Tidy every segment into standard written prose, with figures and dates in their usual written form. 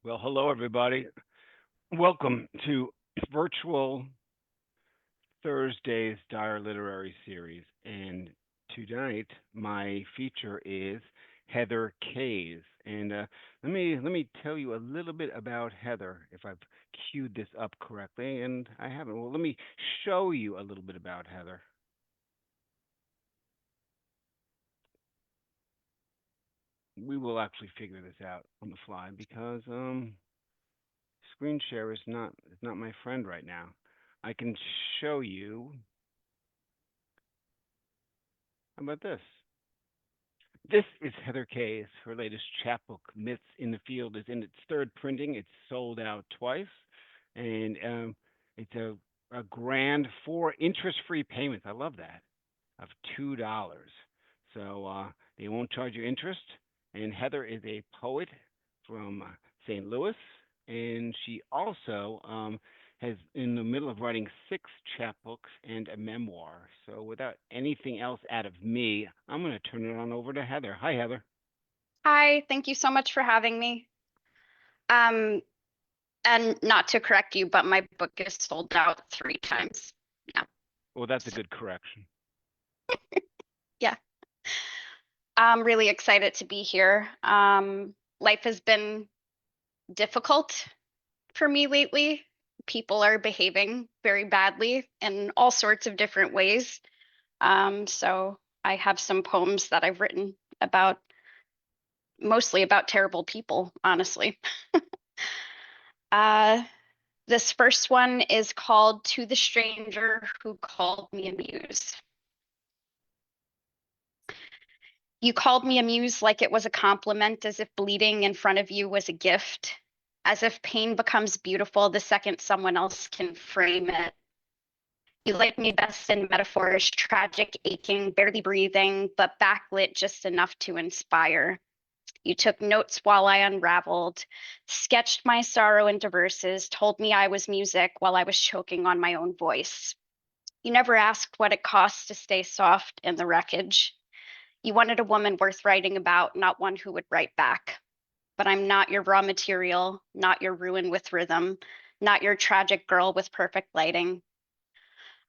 Well, hello, everybody. Welcome to Virtual Thursday's Dire Literary Series. And tonight, my feature is Heather Kays. And let me tell you a little bit about Heather, if I've queued this up correctly, and I haven't. Well, let me show you a little bit about Heather. We will actually figure this out on the fly because screen share is not my friend right now. I can show you. How about this? This is Heather Kaye's. Her latest chapbook, Myths in the Field, is in its third printing. It's sold out twice, and it's a grand four interest-free payments. I love that of $2. So they won't charge you interest. And Heather is a poet from St. Louis, and she also has in the middle of writing six chapbooks and a memoir. So without anything else out of me, I'm going to turn it on over to Heather. Hi, Heather. Hi, thank you so much for having me. Um, and not to correct you, but my book is sold out 3 times. Yeah. Well, that's a good correction. Yeah. I'm really excited to be here. Life has been difficult for me lately. People are behaving very badly in all sorts of different ways. So I have some poems that I've written about, mostly about terrible people, honestly. Uh, This first one is called To the Stranger Who Called Me a Muse. You called me a muse like it was a compliment, as if bleeding in front of you was a gift, as if pain becomes beautiful the second someone else can frame it. You like me best in metaphors, tragic, aching, barely breathing, but backlit just enough to inspire. You took notes while I unraveled, sketched my sorrow into verses, told me I was music while I was choking on my own voice. You never asked what it cost to stay soft in the wreckage. You wanted a woman worth writing about, not one who would write back. But I'm not your raw material, not your ruin with rhythm, not your tragic girl with perfect lighting.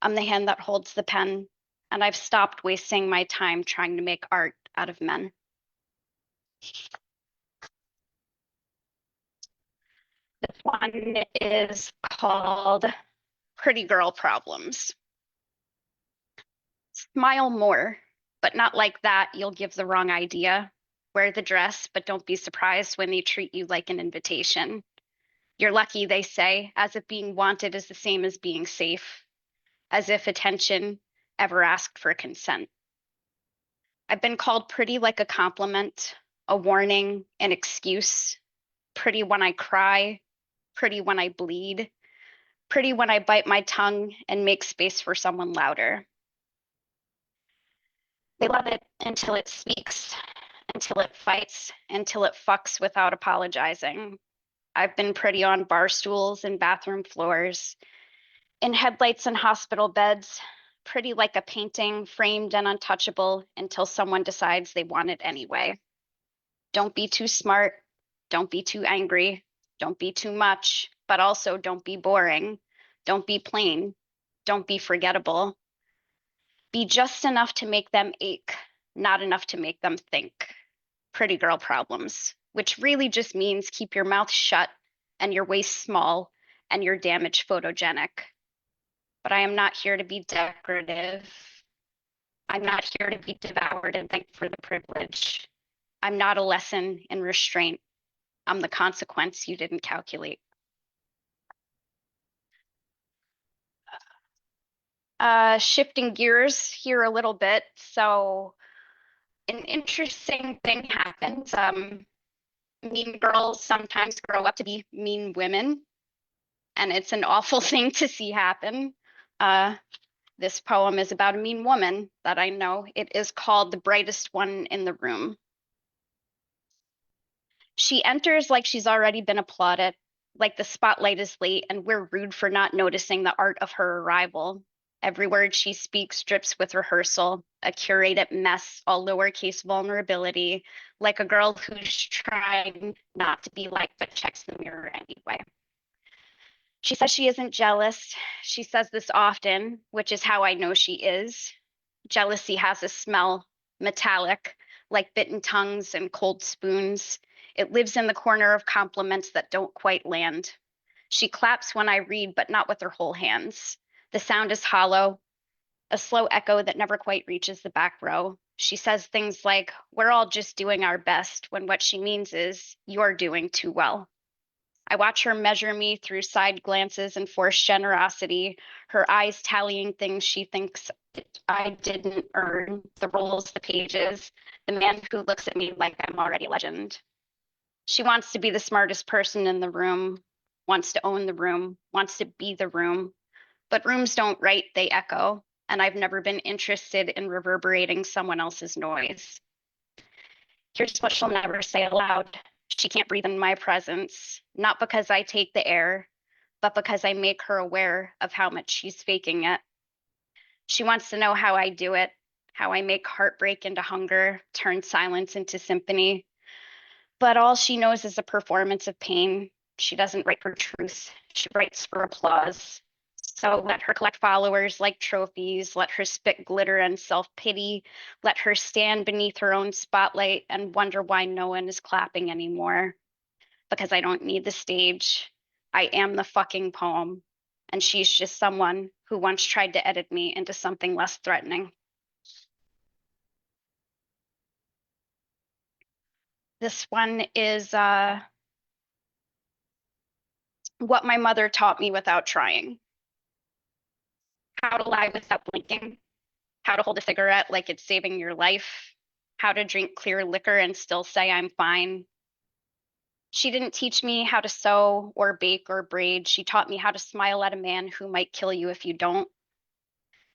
I'm the hand that holds the pen, and I've stopped wasting my time trying to make art out of men. This one is called Pretty Girl Problems. Smile more, but not like that. You'll give the wrong idea. Wear the dress, but don't be surprised when they treat you like an invitation. You're lucky, they say, as if being wanted is the same as being safe, as if attention ever asked for consent. I've been called pretty like a compliment, a warning, an excuse. Pretty when I cry, pretty when I bleed, pretty when I bite my tongue and make space for someone louder. They love it until it speaks, until it fights, until it fucks without apologizing. I've been pretty on bar stools and bathroom floors, in headlights and hospital beds, pretty like a painting, framed and untouchable until someone decides they want it anyway. Don't be too smart, don't be too angry, don't be too much, but also don't be boring, don't be plain, don't be forgettable. Be just enough to make them ache, not enough to make them think. Pretty girl problems, which really just means keep your mouth shut and your waist small and your damage photogenic. But I am not here to be decorative. I'm not here to be devoured and thank for the privilege. I'm not a lesson in restraint. I'm the consequence you didn't calculate. Shifting gears here a little bit. So an interesting thing happens. Mean girls sometimes grow up to be mean women, and it's an awful thing to see happen. This poem is about a mean woman that I know. It is called The Brightest One in the Room. She enters like she's already been applauded, like the spotlight is late and we're rude for not noticing the art of her arrival. Every word she speaks drips with rehearsal, a curated mess, all lowercase vulnerability, like a girl who's trying not to be like but checks the mirror anyway. She says she isn't jealous. She says this often, which is how I know she is. Jealousy has a smell, metallic, like bitten tongues and cold spoons. It lives in the corner of compliments that don't quite land. She claps when I read, but not with her whole hands. The sound is hollow, a slow echo that never quite reaches the back row. She says things like, "We're all just doing our best," when what she means is, "You're doing too well." I watch her measure me through side glances and forced generosity, her eyes tallying things she thinks I didn't earn, the rolls, the pages, the man who looks at me like I'm already a legend. She wants to be the smartest person in the room, wants to own the room, wants to be the room. But rooms don't write, they echo, and I've never been interested in reverberating someone else's noise. Here's what she'll never say aloud. She can't breathe in my presence, not because I take the air, but because I make her aware of how much she's faking it. She wants to know how I do it, how I make heartbreak into hunger, turn silence into symphony. But all she knows is a performance of pain. She doesn't write for truth, she writes for applause. So let her collect followers like trophies, let her spit glitter and self pity, let her stand beneath her own spotlight and wonder why no one is clapping anymore. Because I don't need the stage. I am the fucking poem. And she's just someone who once tried to edit me into something less threatening. This one is what my mother taught me without trying. How to lie without blinking, how to hold a cigarette like it's saving your life, how to drink clear liquor and still say I'm fine. She didn't teach me how to sew or bake or braid. She taught me how to smile at a man who might kill you if you don't.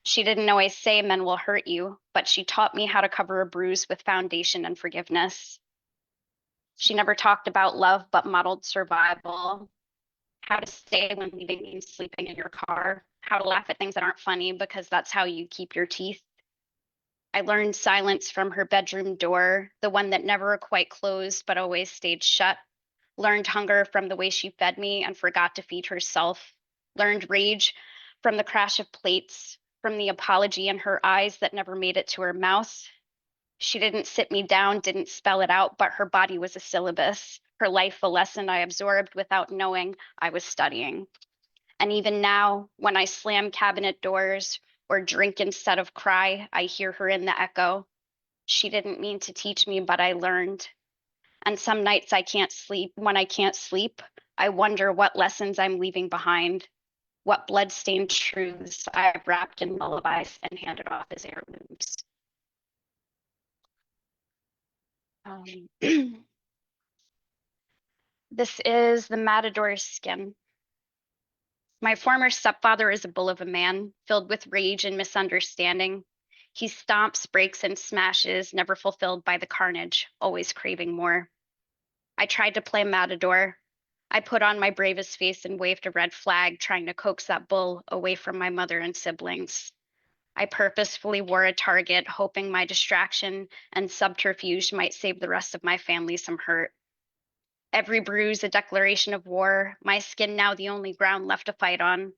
She didn't always say men will hurt you, but she taught me how to cover a bruise with foundation and forgiveness. She never talked about love, but modeled survival, how to stay when leaving means sleeping in your car, how to laugh at things that aren't funny because that's how you keep your teeth. I learned silence from her bedroom door, the one that never quite closed but always stayed shut. Learned hunger from the way she fed me and forgot to feed herself. Learned rage from the crash of plates, from the apology in her eyes that never made it to her mouth. She didn't sit me down, didn't spell it out, but her body was a syllabus, her life a lesson I absorbed without knowing I was studying. And even now, when I slam cabinet doors or drink instead of cry, I hear her in the echo. She didn't mean to teach me, but I learned. And some nights I can't sleep. When I can't sleep, I wonder what lessons I'm leaving behind, what bloodstained truths I've wrapped in lullabies and handed off as heirlooms. This is the matador's skin. My former stepfather is a bull of a man, filled with rage and misunderstanding. He stomps, breaks, and smashes, never fulfilled by the carnage, always craving more. I tried to play matador. I put on my bravest face and waved a red flag, trying to coax that bull away from my mother and siblings. I purposefully wore a target, hoping my distraction and subterfuge might save the rest of my family some hurt. Every bruise a declaration of war, my skin now the only ground left to fight on.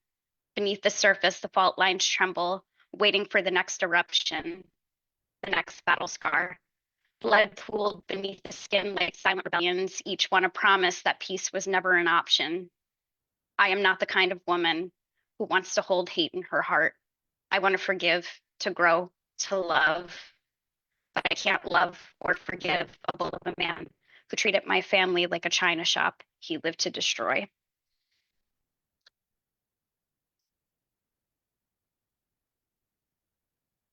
Beneath the surface, the fault lines tremble, waiting for the next eruption, the next battle scar. Blood pooled beneath the skin like silent rebellions, each one a promise that peace was never an option. I am not the kind of woman who wants to hold hate in her heart. I want to forgive, to grow, to love, but I can't love or forgive a bull of a man who treated my family like a china shop he lived to destroy.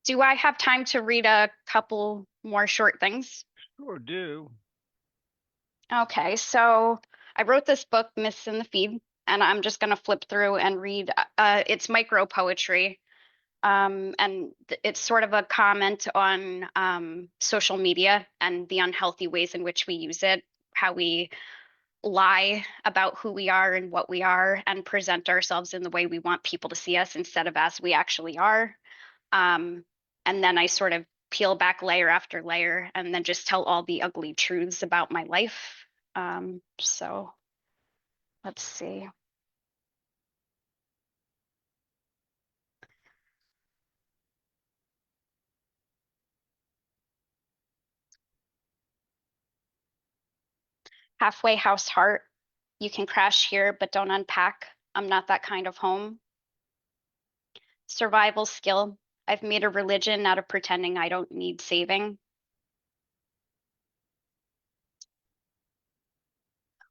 Do I have time to read a couple more short things? Sure do. Okay, so I wrote this book, Myths in the Feed, and I'm just going to flip through and read. It's micro poetry, and it's sort of a comment on social media and the unhealthy ways in which we use it, how we lie about who we are and what we are and present ourselves in the way we want people to see us instead of as we actually are. Um, and then I sort of peel back layer after layer and then just tell all the ugly truths about my life. So let's see. Halfway house heart. You can crash here, but don't unpack. I'm not that kind of home. Survival skill. I've made a religion out of pretending I don't need saving.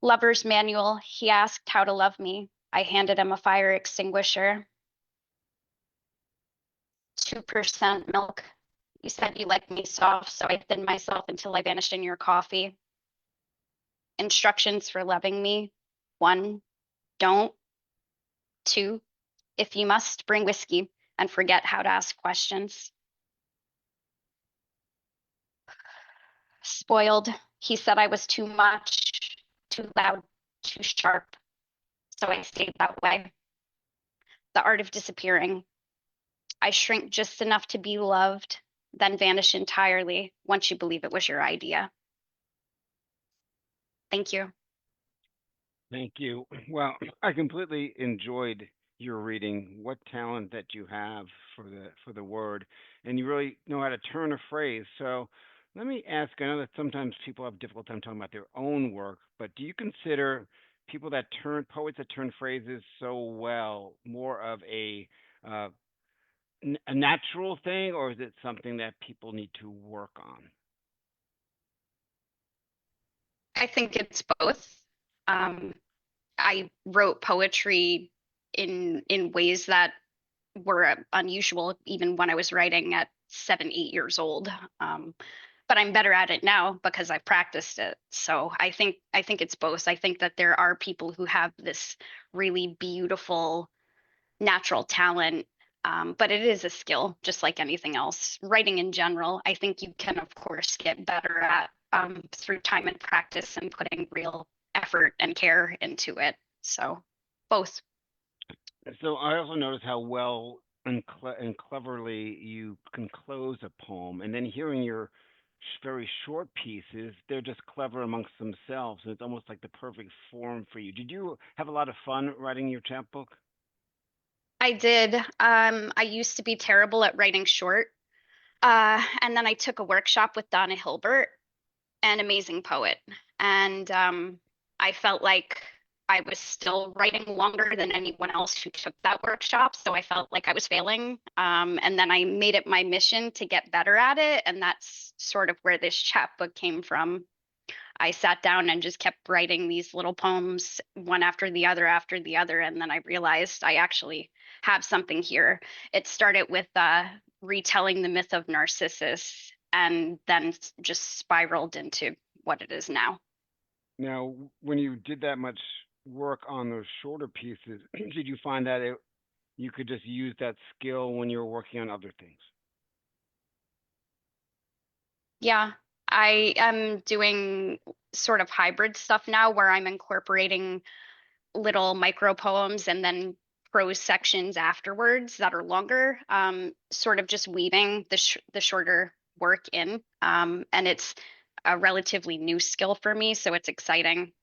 Lover's manual. He asked how to love me. I handed him a fire extinguisher. 2% milk. You said you liked me soft, so I thinned myself until I vanished in your coffee. Instructions for loving me. 1, don't. 2, if you must, bring whiskey and forget how to ask questions. Spoiled. He said I was too much, too loud, too sharp, so I stayed that way. The art of disappearing. I shrink just enough to be loved, then vanish entirely once you believe it was your idea. Thank you. Thank you. Well, I completely enjoyed your reading. What talent that you have for the word, and you really know how to turn a phrase. So, let me ask. I know that sometimes people have difficult time talking about their own work, but do you consider people that turn poets that turn phrases so well more of uh, a natural thing, or is it something that people need to work on? I think it's both. Um, I wrote poetry in ways that were unusual even when I was writing at 7, 8 years old. Um, but I'm better at it now because I've practiced it. So I think it's both. I think that there are people who have this really beautiful natural talent, but it is a skill, just like anything else. Writing in general, I think you can, of course, get better at through time and practice and putting real effort and care into it. So both. So I also notice how well and cleverly you can close a poem, and then hearing your very short pieces, they're just clever amongst themselves, and it's almost like the perfect form for you. Did you have a lot of fun writing your chapbook? I did. I used to be terrible at writing short. And then I took a workshop with Donna Hilbert, an amazing poet. And I felt like I was still writing longer than anyone else who took that workshop. So I felt like I was failing. And then I made it my mission to get better at it. And that's sort of where this chapbook came from. I sat down and just kept writing these little poems one after the other. And then I realized I actually have something here. It started with retelling the myth of Narcissus and then just spiraled into what it is now. Now, when you did that much work on those shorter pieces, did you find that you could just use that skill when you were working on other things? Yeah, I am doing sort of hybrid stuff now where I'm incorporating little micro poems and then prose sections afterwards that are longer, sort of just weaving the shorter work in. And it's a relatively new skill for me, so it's exciting.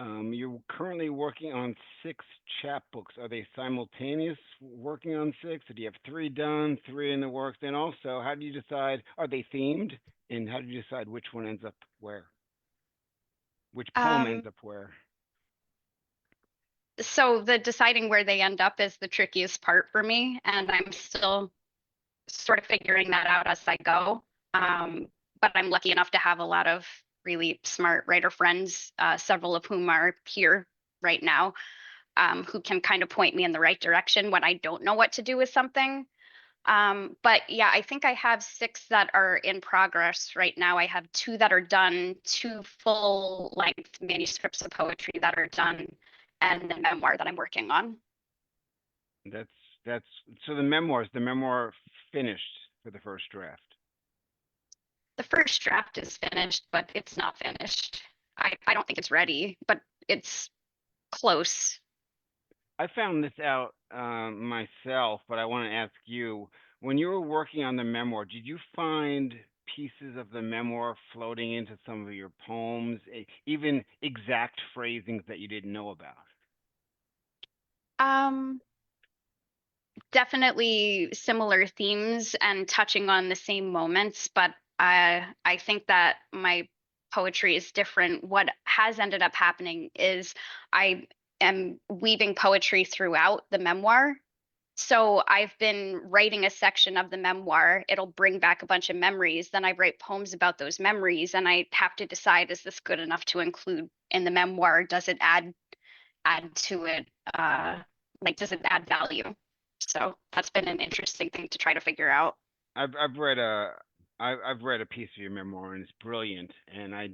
You're currently working on 6 chapbooks. Are they simultaneous working on six? Or do you have three done, three in the works? And also, how do you decide? Are they themed? And how do you decide which one ends up where? Which poem Um, ends up where? so the deciding where they end up is the trickiest part for me, and I'm still sort of figuring that out as I go. But I'm lucky enough to have a lot of really smart writer friends, several of whom are here right now, who can kind of point me in the right direction when I don't know what to do with something. But yeah, I think I have 6 that are in progress right now. I have 2 that are done, 2 full length manuscripts of poetry that are done, and the memoir that I'm working on. That's that's so the memoir finished for the first draft. The first draft is finished, but it's not finished. I don't think it's ready, but it's close. I found this out myself, but I want to ask you, when you were working on the memoir, did you find pieces of the memoir floating into some of your poems, even exact phrasings that you didn't know about? Um, Definitely similar themes and touching on the same moments, but I think that my poetry is different. What has ended up happening is I am weaving poetry throughout the memoir. So I've been writing a section of the memoir. It'll bring back a bunch of memories. Then I write poems about those memories, and I have to decide, is this good enough to include in the memoir? Does it add to it? Like, does it add value? So that's been an interesting thing to try to figure out. I've read I've read a piece of your memoir and it's brilliant. And I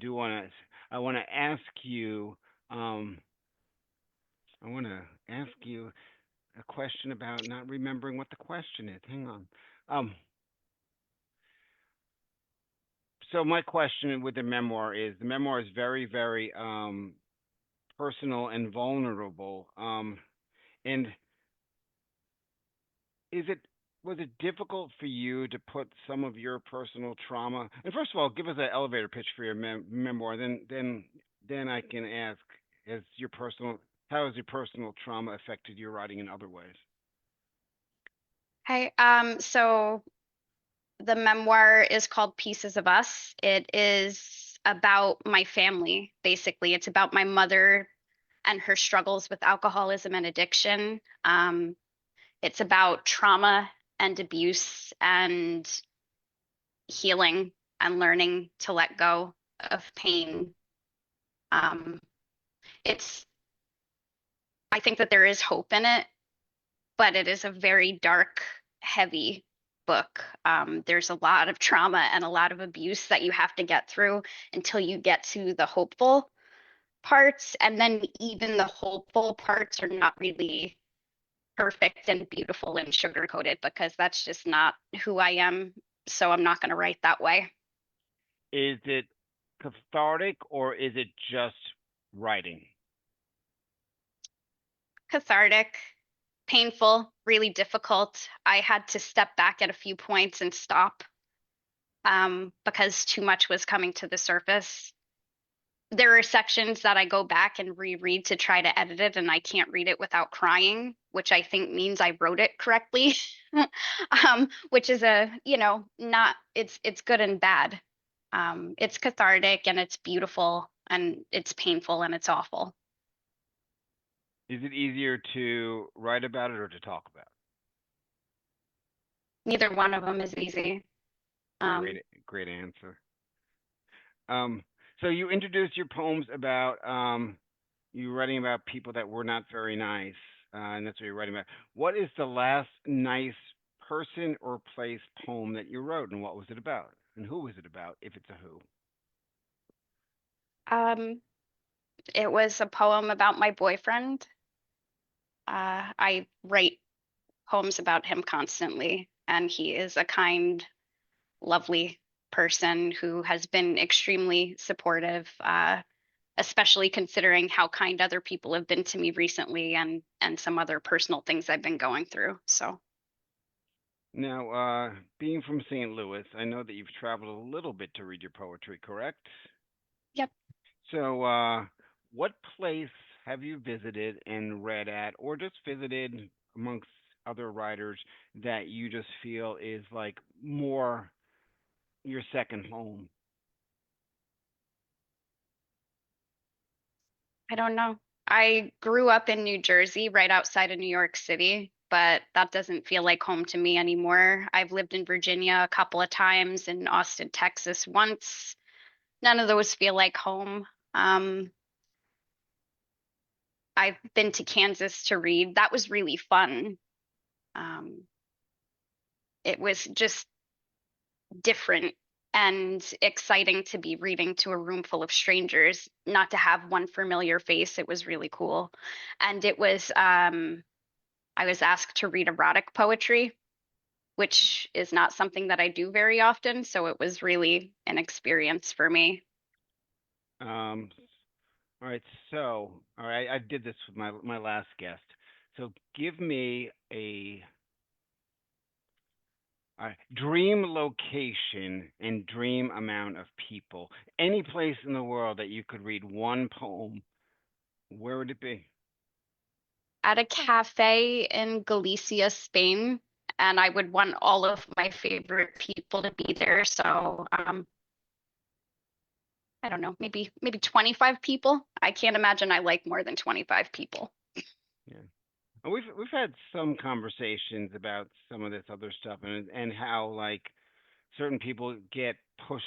want to ask you um I want to ask you a question about not remembering what the question is. Hang on. Um, so my question with the memoir is very, very personal and vulnerable. And is it was it difficult for you to put some of your personal trauma? And first of all, give us an elevator pitch for your memoir. Then I can ask, has your personal how has your personal trauma affected your writing in other ways? Hey, so the memoir is called Pieces of Us. It is about my family, basically. It's about my mother and her struggles with alcoholism and addiction. It's about trauma and abuse and healing and learning to let go of pain. Um, it's, I think that there is hope in it, but it is a very dark, heavy book. There's a lot of trauma and a lot of abuse that you have to get through until you get to the hopeful parts. And then even the hopeful parts are not really perfect and beautiful and sugar coated because that's just not who I am. So I'm not going to write that way. Is it cathartic or is it just writing? Cathartic, painful, really difficult. I had to step back at a few points and stop because too much was coming to the surface. There are sections that I go back and reread to try to edit it, and I can't read it without crying, which I think means I wrote it correctly. Which is not it's good and bad. It's cathartic and it's beautiful and it's painful and it's awful. Is it easier to write about it or to talk about Neither one of them is easy. it? Um, Great answer. Um, so you introduced your poems about you writing about people that were not very nice, and that's what you're writing about. What is the last nice person or place poem that you wrote, and what was it about, and who was it about, if it's a who? um, it was a poem about my boyfriend. I write poems about him constantly, and he is a kind, lovely person who has been extremely supportive, especially considering how kind other people have been to me recently and some other personal things I've been going through. So, Now, being from St. Louis, I know that you've traveled a little bit to read your poetry, correct? yep. So, what place have you visited and read at, or just visited amongst other writers that you just feel is like more your second home? I don't know. I grew up in New Jersey, right outside of New York City, but that doesn't feel like home to me anymore. I've lived in Virginia a couple of times, in Austin, Texas once. None of those feel like home. Um, I've been to Kansas to read. That was really fun. Um, it was just different and exciting to be reading to a room full of strangers, not to have one familiar face. It was really cool. And I was asked to read erotic poetry, which is not something that I do very often. So it was really an experience for me. All right. So, all right, I did this with my last guest. So, give me a dream location and dream amount of people. Any place in the world that you could read one poem, where would it be? At a cafe in Galicia, Spain, and I would want all of my favorite people to be there. So, I don't know, maybe 25 people. I can't imagine I like more than 25 people. Yeah. And we've had some conversations about some of this other stuff and how like certain people get pushed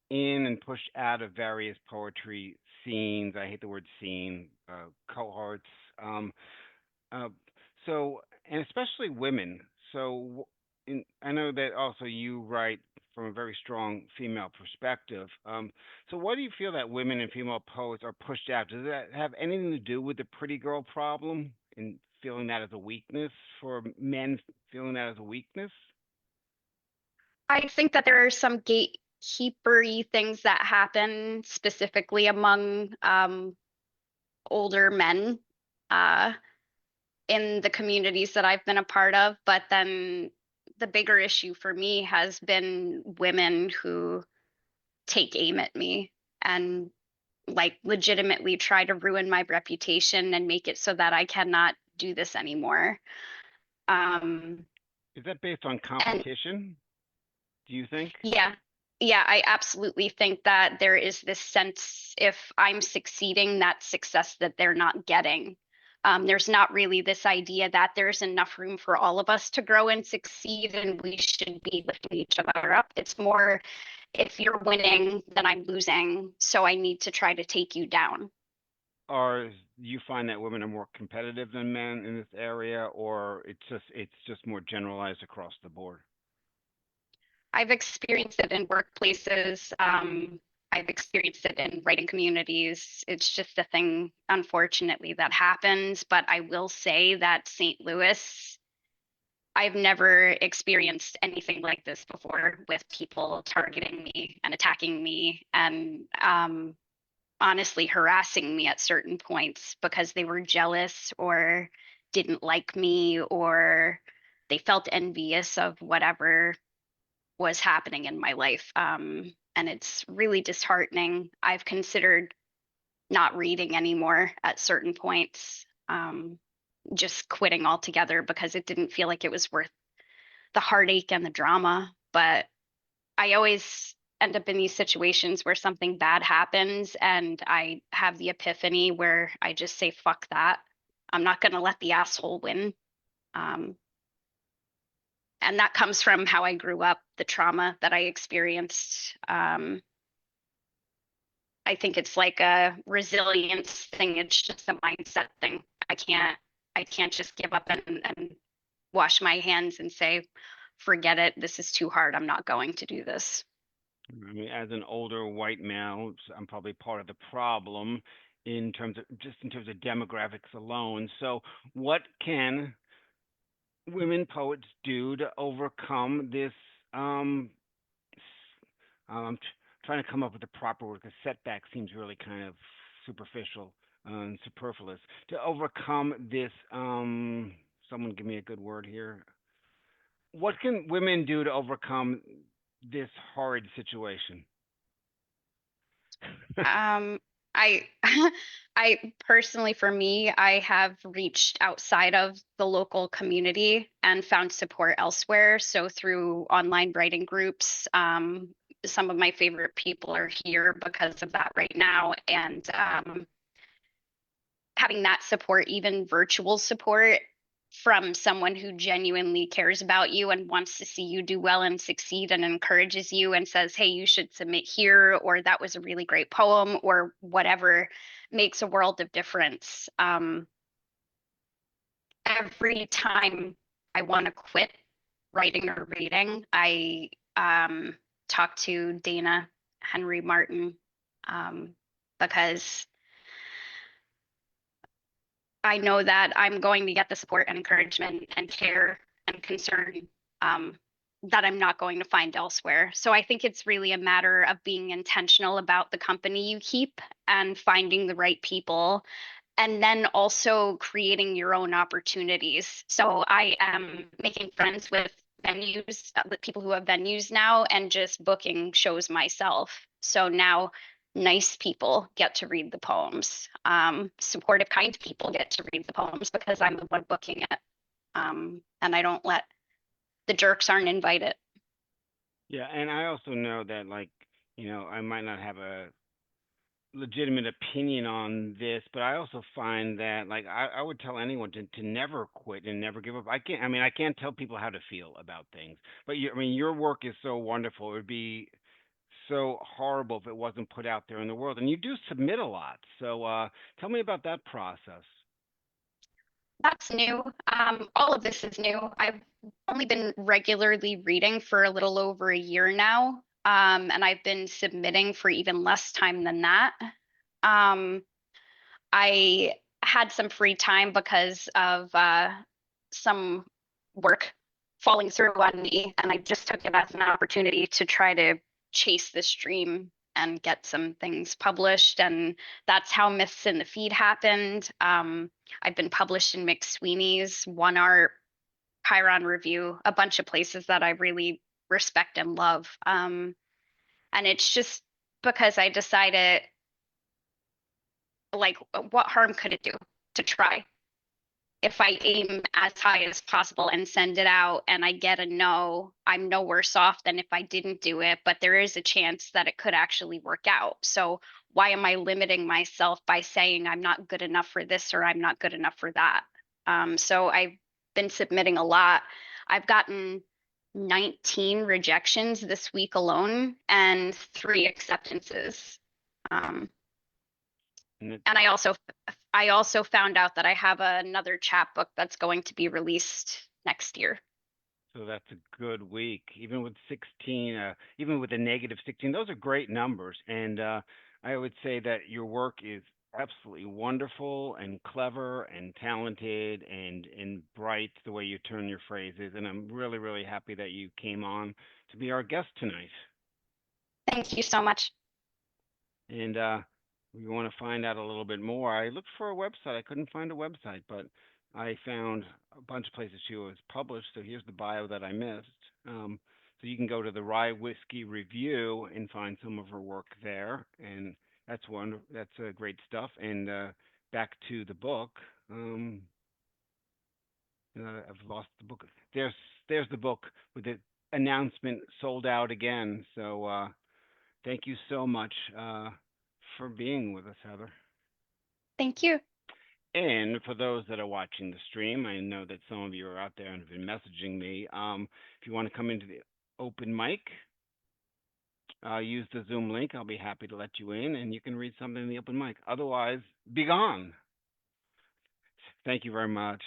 in and pushed out of various poetry scenes. I hate the word scene, cohorts. Um, uh, so, and especially women. So, I know that also you write from a very strong female perspective. So, why do you feel that women and female poets are pushed out? Does that have anything to do with the pretty girl problem and feeling that as a weakness for men feeling that as a weakness? I think that there are some gatekeepery things that happen specifically among older men uh, in the communities that I've been a part of. But then the bigger issue for me has been women who take aim at me and like legitimately try to ruin my reputation and make it so that I cannot do this anymore. Um, Is that based on and competition, do you think? yeah, yeah, I absolutely think that there is this sense if I'm succeeding, that's success that they're not getting. There's not really this idea that there's enough room for all of us to grow and succeed, and we should be lifting each other up. It's more if you're winning, then I'm losing, so I need to try to take you down. Or you find that women are more competitive than men in this area, or it's just more generalized across the board? I've experienced it in workplaces. I've experienced it in writing communities. It's just a thing, unfortunately, that happens. But I will say that St. Louis, I've never experienced anything like this before with people targeting me and attacking me and honestly harassing me at certain points because they were jealous or didn't like me or they felt envious of whatever was happening in my life. And it's really disheartening. I've considered not reading anymore at certain points, just quitting altogether because it didn't feel like it was worth the heartache and the drama. But I always end up in these situations where something bad happens and I have the epiphany where I just say, fuck that. I'm not going to let the asshole win. Um, and that comes from how I grew up, the trauma that I experienced. I think it's like a resilience thing. It's just a mindset thing. I can't I can't just give up and wash my hands and say, forget it. This is too hard. I'm not going to do this. I mean, as an older white male, I'm probably part of the problem in terms of demographics alone. So, what can women poets do to overcome this? Um, I'm trying to come up with the proper word because setback seems really kind of superficial and superfluous. To overcome this, someone give me a good word here. What can women do to overcome this horrid situation? Um, I I personally, for me, I have reached outside of the local community and found support elsewhere. So through online writing groups, some of my favorite people are here because of that right now. And having that support, even virtual support from someone who genuinely cares about you and wants to see you do well and succeed and encourages you and says, hey, you should submit here, or that was a really great poem, or whatever, makes a world of difference. Every time I want to quit writing or reading, I talk to Dana Henry Martin um, because I know that I'm going to get the support and encouragement and care and concern um, that I'm not going to find elsewhere. So I think it's really a matter of being intentional about the company you keep and finding the right people, and then also creating your own opportunities. So I am making friends with venues, the people who have venues now, and just booking shows myself. So now nice people get to read the poems. Supportive, kind people get to read the poems because I'm the one booking it. And I don't let the jerks aren't invited. Yeah, and I also know that, like, I might not have a legitimate opinion on this, but I also find that, like, I would tell anyone to never quit and never give up. I can't tell people how to feel about things, but your work is so wonderful. It would be so horrible if it wasn't put out there in the world. And you do submit a lot. So tell me about that process. That's new. All of this is new. I've only been regularly reading for a little over a year now, and I've been submitting for even less time than that. Um, I had some free time because of some work falling through on me, and I just took it as an opportunity to try to chase this dream and get some things published. And that's how Myths in the Feed happened. I've been published in McSweeney's, One Art, Chiron Review, a bunch of places that I really respect and love. And it's just because I decided, like, what harm could it do to try? If I aim as high as possible and send it out and I get a no, I'm no worse off than if I didn't do it, but there is a chance that it could actually work out. So why am I limiting myself by saying I'm not good enough for this or I'm not good enough for that? So I've been submitting a lot. I've gotten 19 rejections this week alone and 3 acceptances. Um, And it, and I also found out that I have another chapbook that's going to be released next year. so that's a good week. Even with 16, even with a negative 16, those are great numbers. And I would say that your work is absolutely wonderful and clever and talented and bright the way you turn your phrases. And I'm really, really happy that you came on to be our guest tonight. Thank you so much. And if you want to find out a little bit more, I looked for a website. I couldn't find a website, but I found a bunch of places she was published. So here's the bio that I missed. So you can go to the Rye Whiskey Review and find some of her work there, and that's one. That's great stuff. And back to the book. Um, I've lost the book. There's the book with the announcement sold out again. So thank you so much for being with us, Heather. Thank you. And for those that are watching the stream, I know that some of you are out there and have been messaging me. If you want to come into the open mic, use the Zoom link. I'll be happy to let you in and you can read something in the open mic. Otherwise, be gone. Thank you very much.